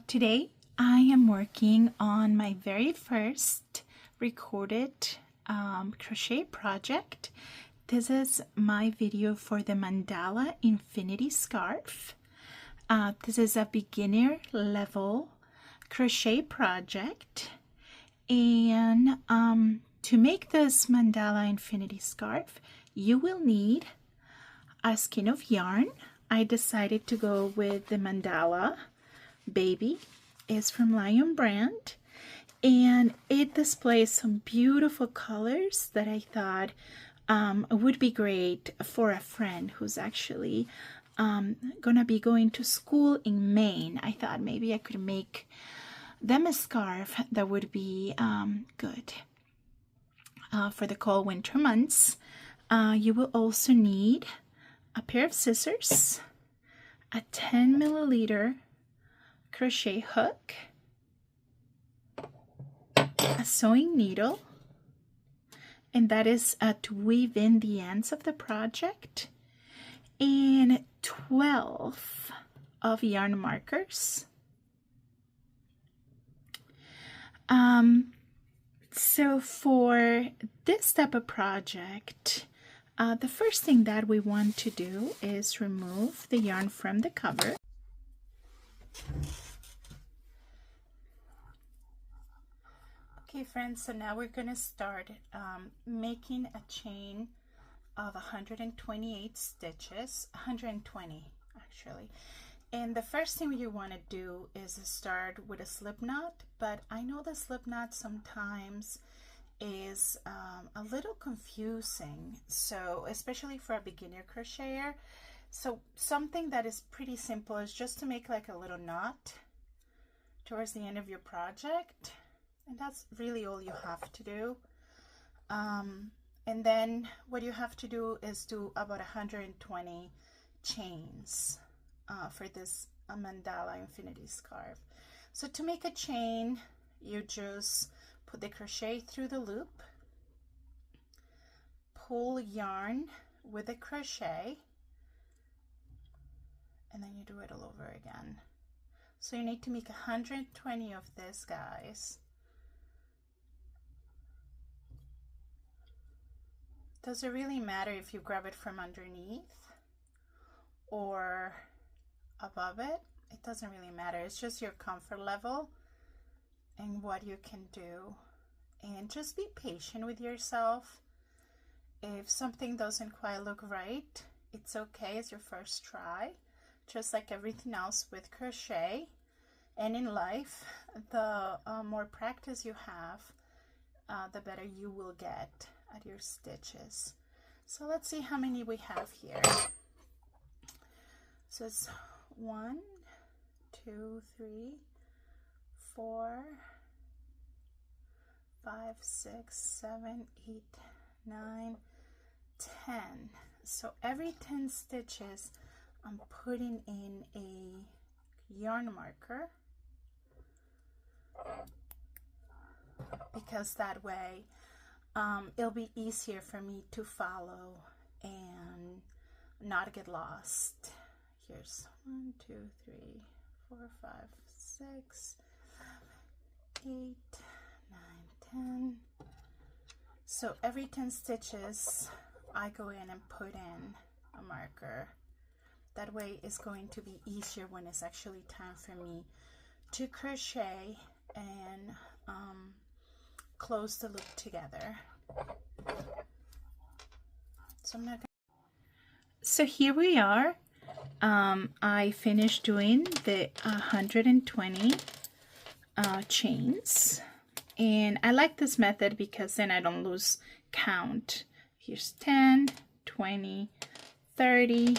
Today I am working on my very first recorded crochet project. This is my video for the Mandala Infinity Scarf. This is a beginner level crochet project, and to make this Mandala Infinity Scarf you will need a skein of yarn. I decided to go with the Mandala Baby. Is from Lion brand, and it displays some beautiful colors that I thought would be great for a friend who's actually gonna be going to school in Maine. I thought maybe I could make them a scarf that would be good for the cold winter months. You will also need a pair of scissors, a 10 milliliter crochet hook, a sewing needle, and that is to weave in the ends of the project, and 12 of yarn markers. So for this type of project, the first thing that we want to do is remove the yarn from the cover. Okay friends, so now we're going to start making a chain of 128 stitches, 120 actually. And the first thing you want to do is start with a slip knot, but I know the slip knot sometimes is a little confusing, so especially for a beginner crocheter. So something that is pretty simple is just to make like a little knot towards the end of your project. And that's really all you have to do. And then what you have to do is do about 120 chains for this Mandala Infinity Scarf. So to make a chain, you just put the crochet through the loop, pull yarn with the crochet, and then you do it all over again. So you need to make 120 of this, guys. Does it really matter if you grab it from underneath or above it? It doesn't really matter. It's just your comfort level and what you can do. And just be patient with yourself. If something doesn't quite look right, it's okay. It's your first try. Just like everything else with crochet and in life, the more practice you have, the better you will get at your stitches. So let's see how many we have here. So it's 1, 2, 3, 4, 5, 6, 7, 8, 9, 10. So every 10 stitches I'm putting in a yarn marker, because that way it'll be easier for me to follow and not get lost. Here's 1, 2, 3, 4, 5, 6, 7, 8, 9, 10. So every 10 stitches I go in and put in a marker. That way it's going to be easier when it's actually time for me to crochet and close the loop together. So I'm not gonna... So here we are. I finished doing the 120 chains, and I like this method because then I don't lose count. Here's 10, 20, 30,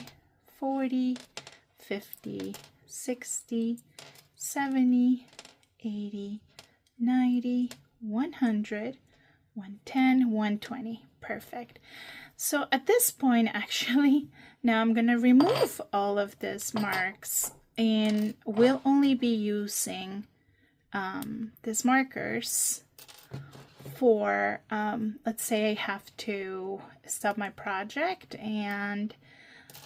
40, 50, 60, 70, 80, 90, 100, 110, 120. Perfect. So at this point, actually, now I'm gonna remove all of these marks, and we'll only be using these markers for, let's say I have to stop my project and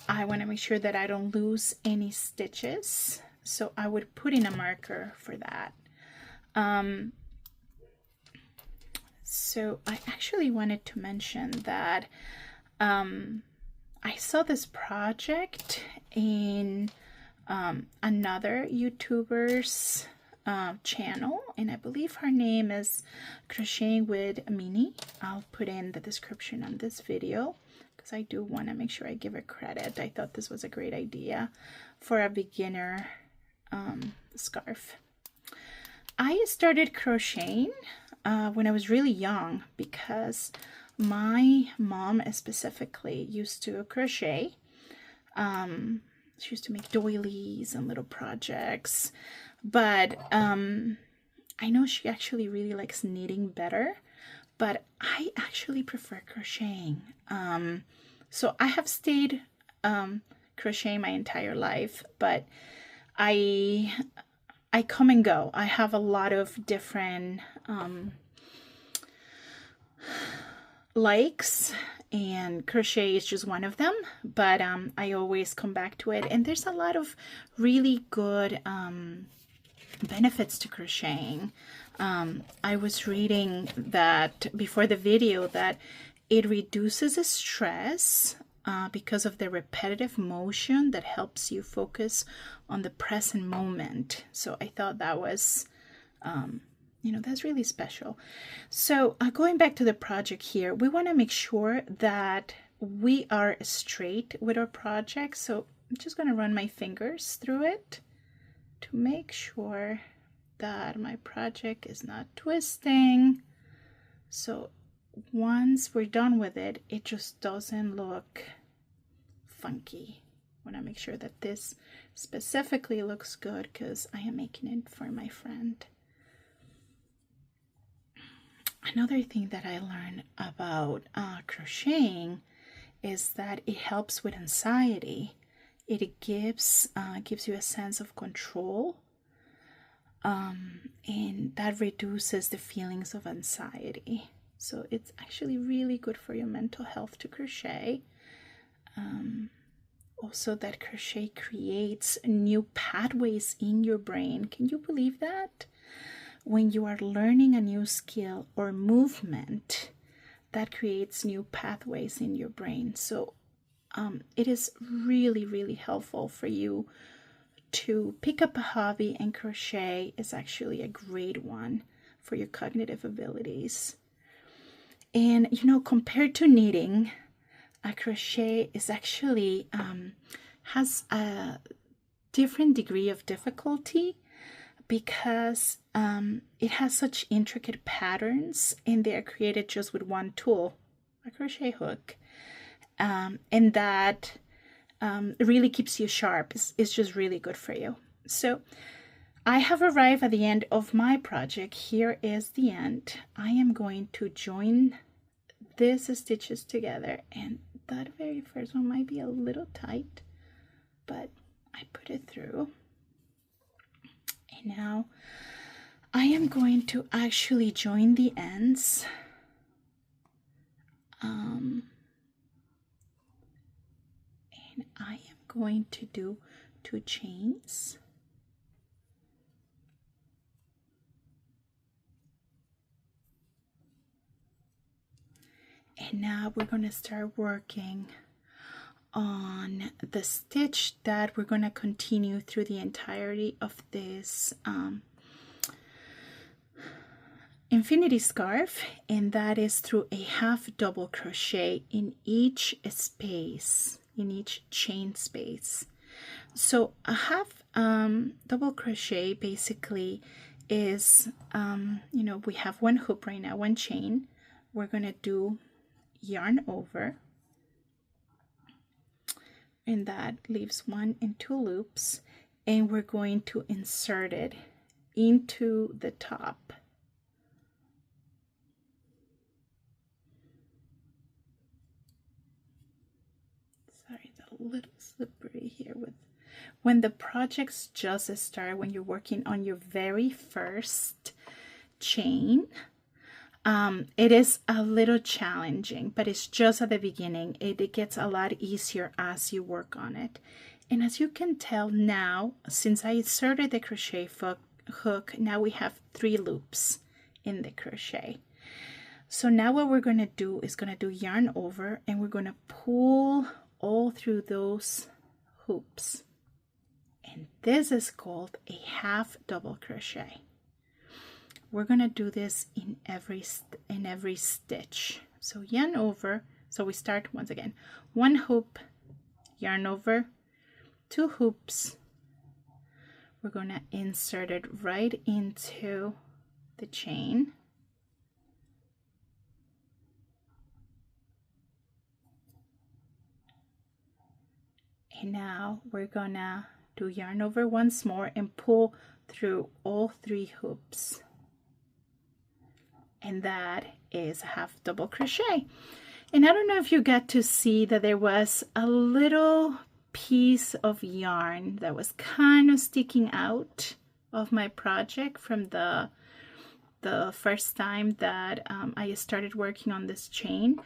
I want to make sure that I don't lose any stitches. so I would put in a marker for that. So I actually wanted to mention that I saw this project in another YouTuber's channel, and I believe her name is Crocheting with Minnie. I'll put in the description on this video because I do want to make sure I give her credit. I thought this was a great idea for a beginner scarf. I started crocheting when I was really young because my mom specifically used to crochet. She used to make doilies and little projects, but I know she actually really likes knitting better, but I actually prefer crocheting. So I have stayed crocheting my entire life, but I come and go. I have a lot of different likes, and crochet is just one of them, but I always come back to it, and there's a lot of really good benefits to crocheting. I was reading that before the video that it reduces the stress because of the repetitive motion that helps you focus on the present moment. So I thought that was that's really special. So going back to the project here, we want to make sure that we are straight with our project. So I'm just going to run my fingers through it to make sure that my project is not twisting. So once we're done with it, it just doesn't look funky. I want to make sure that this specifically looks good because I am making it for my friend. Another thing that I learned about crocheting is that it helps with anxiety. It gives you a sense of control, and that reduces the feelings of anxiety. So it's actually really good for your mental health to crochet. Also, that crochet creates new pathways in your brain. Can you believe that? When you are learning a new skill or movement, that creates new pathways in your brain. So it is really, really helpful for you to pick up a hobby, and crochet is actually a great one for your cognitive abilities. And compared to knitting, a crochet is actually has a different degree of difficulty because it has such intricate patterns, and they are created just with one tool, a crochet hook, and that really keeps you sharp. It's just really good for you. So I have arrived at the end of my project. Here is the end. I am going to join these stitches together, and that very first one might be a little tight, but I put it through. And now I am going to actually join the ends. And I am going to do 2 chains. And now we're going to start working on the stitch that we're going to continue through the entirety of this infinity scarf, and that is through a half double crochet in each space, in each chain space. So a half double crochet basically is we have one hoop right now, one chain. We're going to do yarn over, and that leaves 1 and 2 loops, and we're going to insert it into the top. Sorry, it's a little slippery here with when the projects just start, when you're working on your very first chain. It is a little challenging, but it's just at the beginning. It gets a lot easier as you work on it. And as you can tell now, since I inserted the crochet hook, now we have 3 loops in the crochet. So now what we're going to do is going to do yarn over, and we're going to pull all through those hoops. And this is called a half double crochet. We're going to do this in every stitch. So yarn over. So we start once again, 1 hoop, yarn over, 2 hoops. We're going to insert it right into the chain. And now we're gonna do yarn over once more and pull through all 3 hoops. And that is a half double crochet. And I don't know if you got to see that there was a little piece of yarn that was kind of sticking out of my project from the first time that I started working on this chain.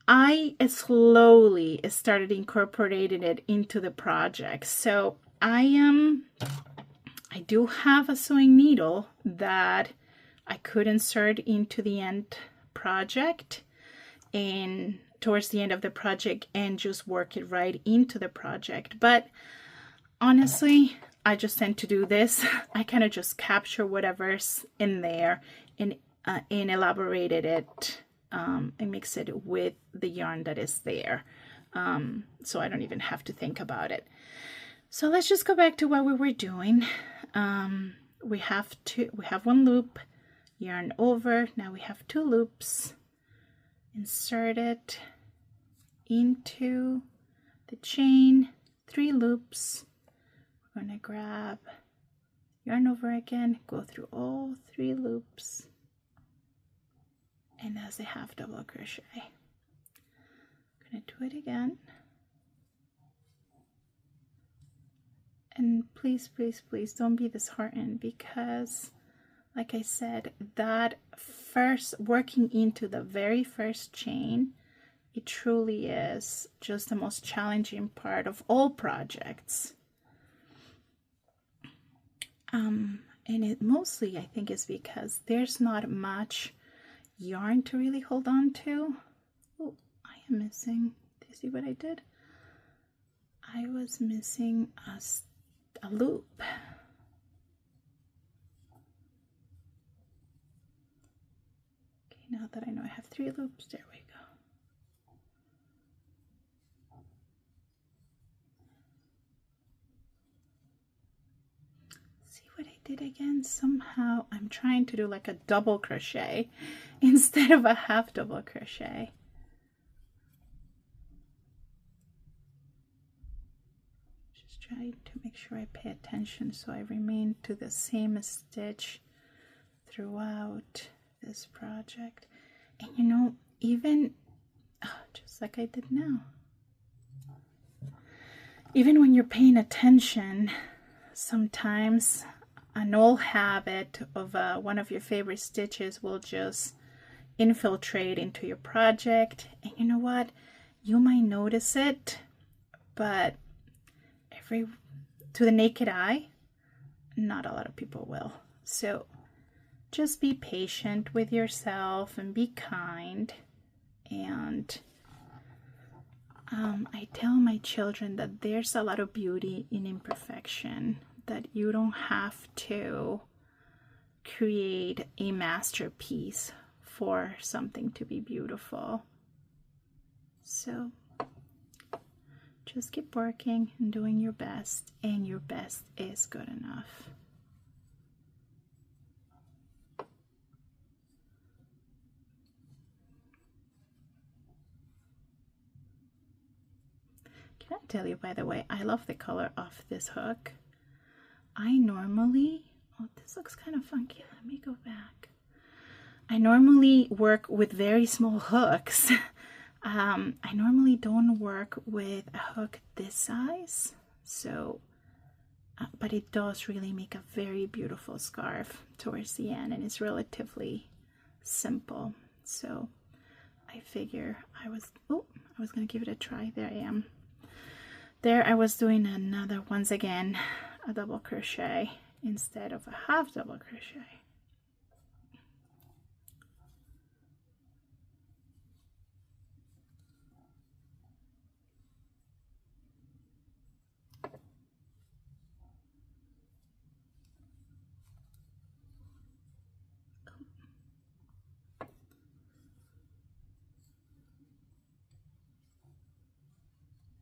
I slowly started incorporating it into the project. So I do have a sewing needle that I could insert into the end project and towards the end of the project and just work it right into the project. But honestly, I just tend to do this. I kind of just capture whatever's in there and elaborated it and mix it with the yarn that is there. So I don't even have to think about it. So let's just go back to what we were doing. We have 1 loop, yarn over. Now we have 2 loops. Insert it into the chain, 3 loops. We're going to grab yarn over again, go through all 3 loops, and that's a half double crochet. I'm going to do it again. And please, please, please don't be disheartened, because like I said, that first working into the very first chain, it truly is just the most challenging part of all projects. And it mostly, I think, is because there's not much yarn to really hold on to. Oh, I am missing. Do you see what I did? I was missing a loop. Okay, now that I know I have 3 loops, there we go. What I did again, somehow I'm trying to do like a double crochet instead of a half double crochet. Just trying to make sure I pay attention so I remain to the same stitch throughout this project. And you know, even just like I did now, even when you're paying attention, sometimes an old habit of one of your favorite stitches will just infiltrate into your project. And you know what? You might notice it, but to the naked eye, not a lot of people will. So just be patient with yourself and be kind. And I tell my children that there's a lot of beauty in imperfection, that you don't have to create a masterpiece for something to be beautiful. So just keep working and doing your best, and your best is good enough. Can I tell you, by the way, I love the color of this hook. I normally, oh, this looks kind of funky. Let me go back. I normally work with very small hooks. I normally don't work with a hook this size, so, but it does really make a very beautiful scarf towards the end, and it's relatively simple. So I figure I was going to give it a try. There I am. There I was doing another, once again, a double crochet instead of a half double crochet.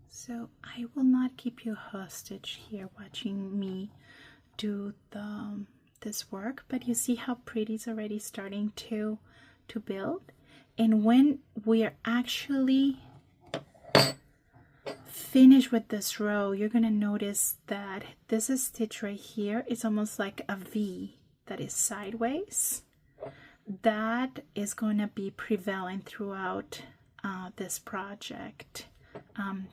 So I will not keep you hostage here watching me do this work, but you see how pretty it's already starting to build. And when we are actually finished with this row, you're gonna notice that this is stitch right here. It's almost like a V that is sideways. That is going to be prevalent throughout this project.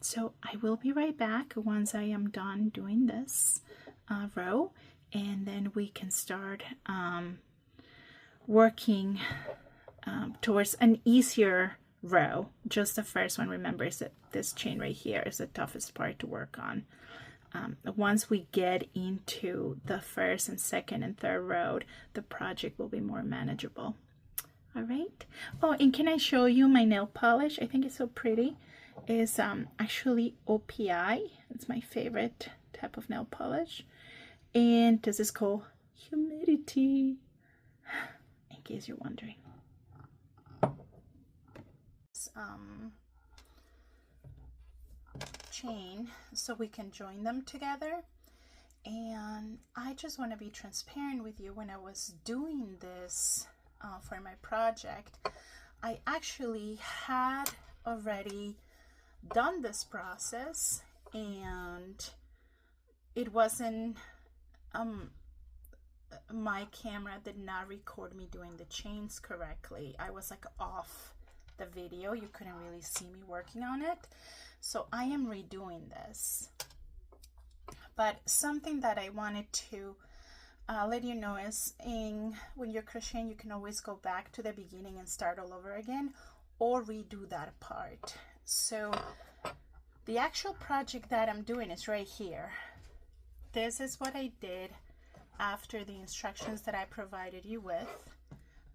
So I will be right back once I am done doing this row, and then we can start working towards an easier row. Just the first one, remember, is that this chain right here is the toughest part to work on. Once we get into the first and second and third row, the project will be more manageable. All right. Oh, and can I show you my nail polish? I think it's so pretty. It's actually OPI. It's my favorite type of nail polish. And this is called Humidity, in case you're wondering. Chain so we can join them together. And I just want to be transparent with you. When I was doing this for my project, I actually had already done this process, and it wasn't my camera did not record me doing the chains correctly. I was like off the video. You couldn't really see me working on it. So I am redoing this. But something that I wanted to let you know is when you're crocheting, you can always go back to the beginning and start all over again, or redo that part. So the actual project that I'm doing is right here. This is what I did after the instructions that I provided you with.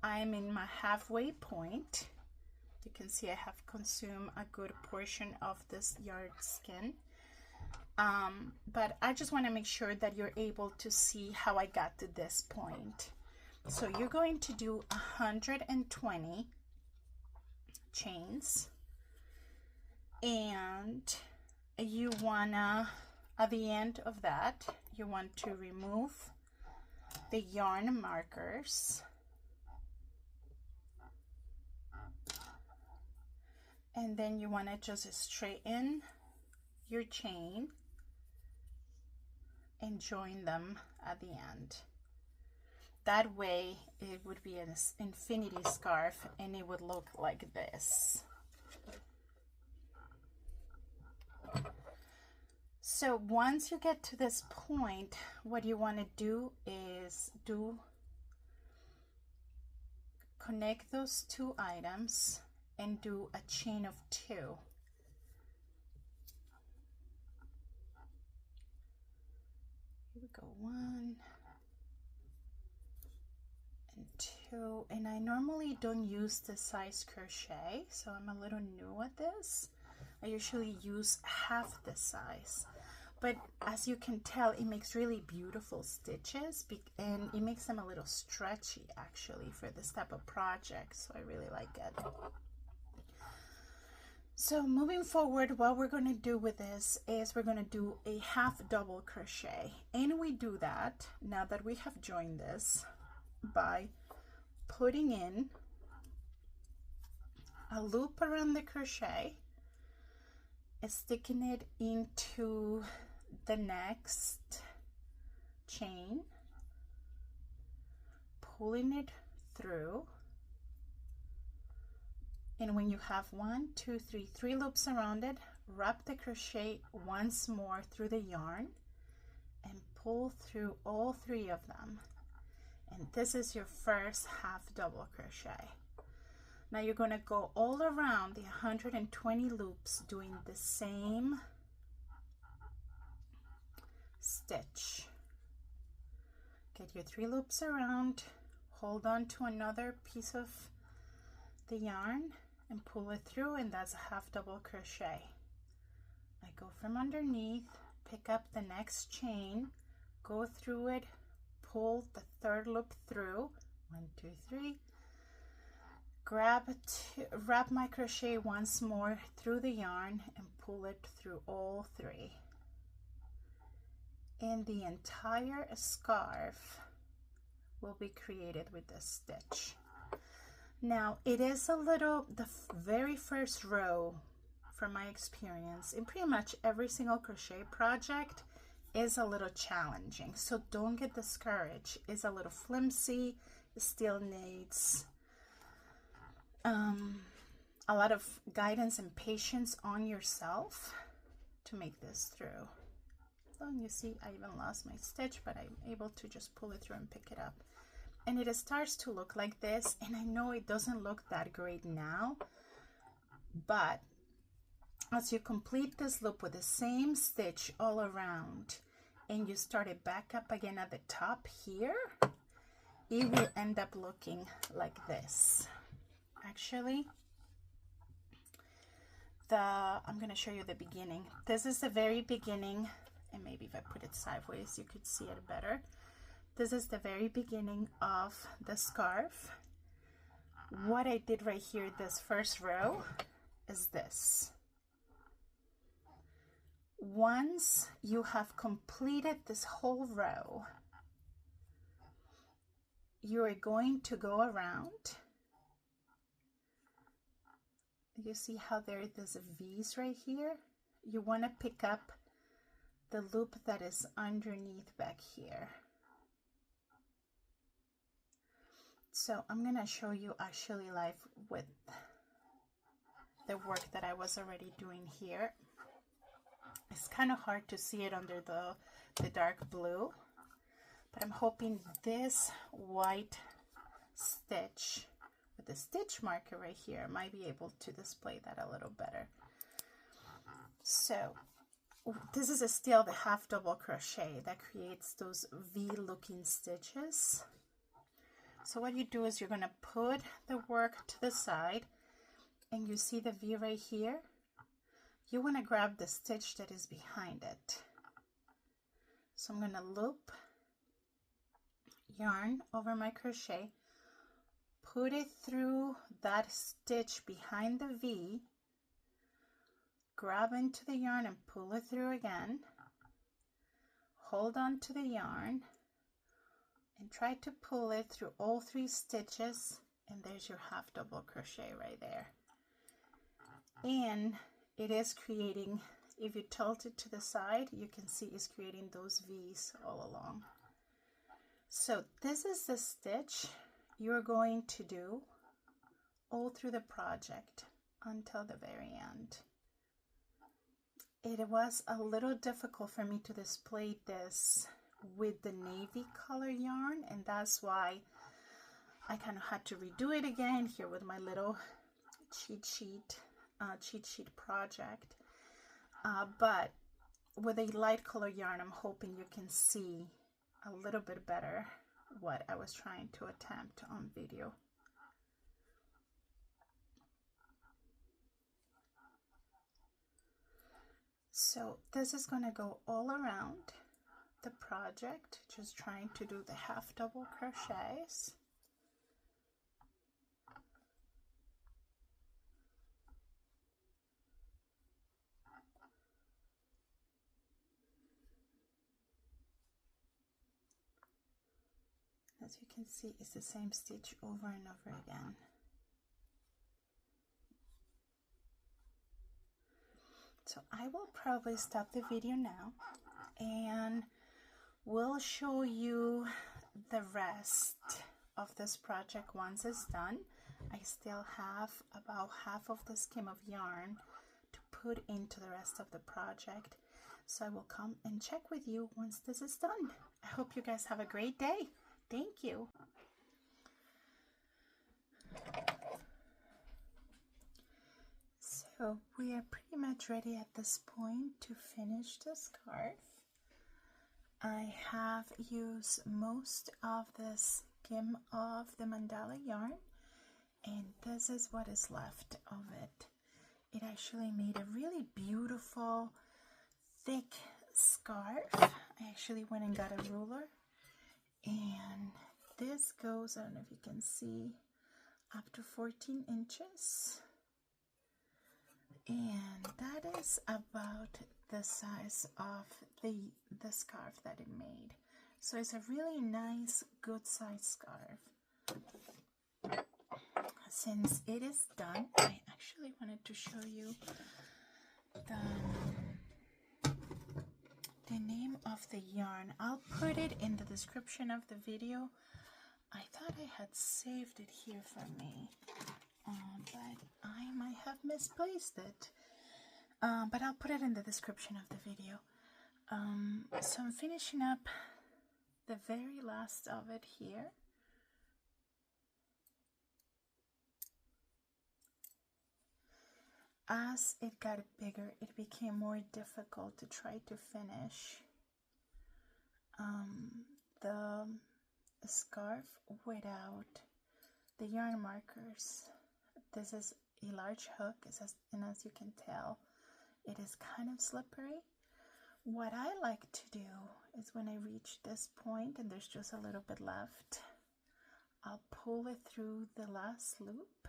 I'm in my halfway point. You can see I have consumed a good portion of this yard skin. But I just want to make sure that you're able to see how I got to this point. So you're going to do 120 chains, and you wanna, at the end of that, you want to remove the yarn markers, and then you want to just straighten your chain and join them at the end. That way it would be an infinity scarf, and it would look like this. So once you get to this point, what you want to do is connect those two items and do a chain of 2. Here we go, 1 and 2. And I normally don't use the size crochet, so I'm a little new at this. I usually use half the size, but as you can tell, it makes really beautiful stitches, and it makes them a little stretchy actually for this type of project, so I really like it. So moving forward, what we're going to do with this is we're going to do a half double crochet, and we do that now that we have joined this by putting in a loop around the crochet, sticking it into the next chain, pulling it through, and when you have 3 loops around it, wrap the crochet once more through the yarn and pull through all 3 of them, and this is your first half double crochet. Now you're going to go all around the 120 loops doing the same stitch. Get your 3 loops around, hold on to another piece of the yarn and pull it through, and that's a half double crochet. I go from underneath, pick up the next chain, go through it, pull the 3rd loop through, 1, 2, 3, wrap my crochet once more through the yarn and pull it through all 3. And the entire scarf will be created with this stitch. Now it is a little, the very first row, from my experience, in pretty much every single crochet project, is a little challenging, so don't get discouraged. It's a little flimsy, it still needs a lot of guidance and patience on yourself to make this through. So you see I even lost my stitch, but I'm able to just pull it through and pick it up. And it starts to look like this, and I know it doesn't look that great now, but as you complete this loop with the same stitch all around and you start it back up again at the top here, it will end up looking like this. Actually, I'm going to show you the beginning. This is the very beginning, and maybe if I put it sideways you could see it better. This is the very beginning of the scarf. What I did right here, this first row, is this. Once you have completed this whole row, you are going to go around. You see how there's V's right here? You want to pick up the loop that is underneath back here. So I'm going to show you actually live with the work that I was already doing here. It's kind of hard to see it under the dark blue, but I'm hoping this white stitch with the stitch marker right here might be able to display that a little better. So this is still the half double crochet that creates those V-looking stitches. So what you do is you're going to put the work to the side, and you see the V right here. You want to grab the stitch that is behind it. So I'm going to loop yarn over my crochet, put it through that stitch behind the V, grab into the yarn and pull it through again, hold on to the yarn and try to pull it through all 3 stitches, and there's your half double crochet right there. And it is creating, if you tilt it to the side, you can see it's creating those V's all along. So this is the stitch you're going to do all through the project until the very end. It was a little difficult for me to display this with the navy color yarn, and that's why I kind of had to redo it again here with my little cheat sheet project. But with a light color yarn, I'm hoping you can see a little bit better what I was trying to attempt on video. So this is going to go all around the project, just trying to do the half double crochets. As you can see, it's the same stitch over and over again. So I will probably stop the video now and we'll show you the rest of this project once it's done. I still have about half of the skein of yarn to put into the rest of the project. So I will come and check with you once this is done. I hope you guys have a great day. Thank you. So we are pretty much ready at this point to finish the scarf. I have used most of the skim of the mandala yarn, and this is what is left of it. It actually made a really beautiful thick scarf. I actually went and got a ruler, and this goes, I don't know if you can see, up to 14 inches, and that is about the size of the scarf that it made. So it's a really nice, good size scarf. Since it is done, I actually wanted to show you the name of the yarn. I'll put it in the description of the video. I thought I had saved it here for me, but I might have misplaced it. But I'll put it in the description of the video. So I'm finishing up the very last of it here. As it got bigger, it became more difficult to try to finish the scarf without the yarn markers. This is a large hook, and as you can tell, it is kind of slippery. What I like to do is when I reach this point and there's just a little bit left, I'll pull it through the last loop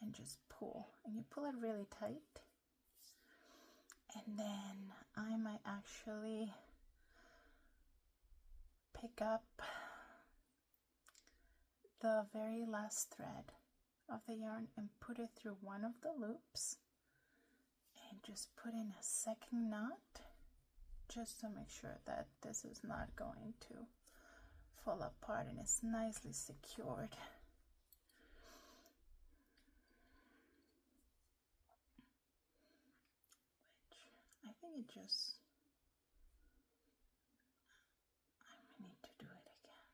and just pull, and you pull it really tight, and then I might actually pick up the very last thread of the yarn and put it through one of the loops and just put in a second knot, just to make sure that this is not going to fall apart and it's nicely secured. I think it just, I need to do it again.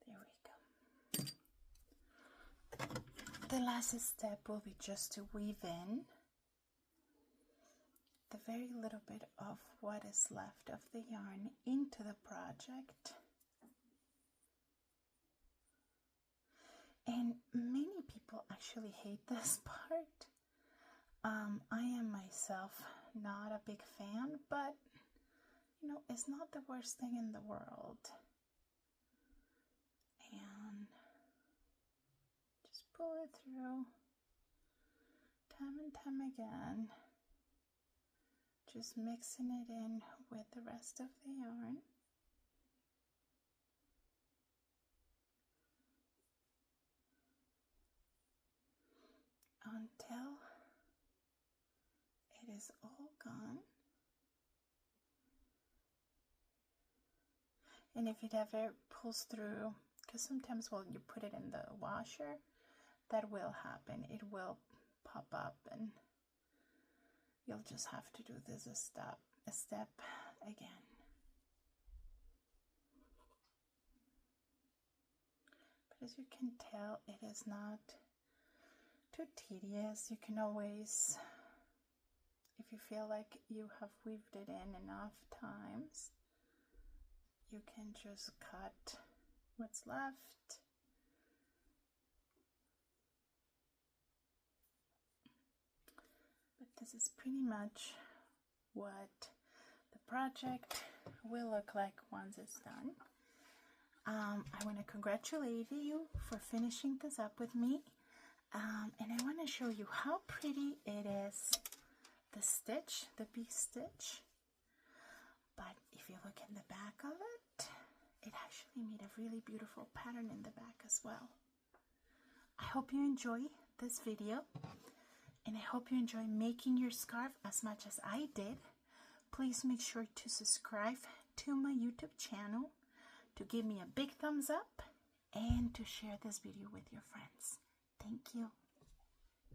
There we go. The last step will be just to weave in the very little bit of what is left of the yarn into the project. And many people actually hate this part. I am myself not a big fan, but you know, it's not the worst thing in the world. And just pull it through time and time again, just mixing it in with the rest of the yarn. Until it is all gone. And if it ever pulls through, because sometimes when you put it in the washer, that will happen. It will pop up and you'll just have to do this a step again. But as you can tell, it is not too tedious. You can always, if you feel like you have weaved it in enough times, you can just cut what's left. But this is pretty much what the project will look like once it's done. I want to congratulate you for finishing this up with me. And I want to show you how pretty it is, the stitch, the bee stitch. But if you look in the back of it, it actually made a really beautiful pattern in the back as well. I hope you enjoy this video, and I hope you enjoy making your scarf as much as I did. Please make sure to subscribe to my YouTube channel, to give me a big thumbs up, and to share this video with your friends. Thank you.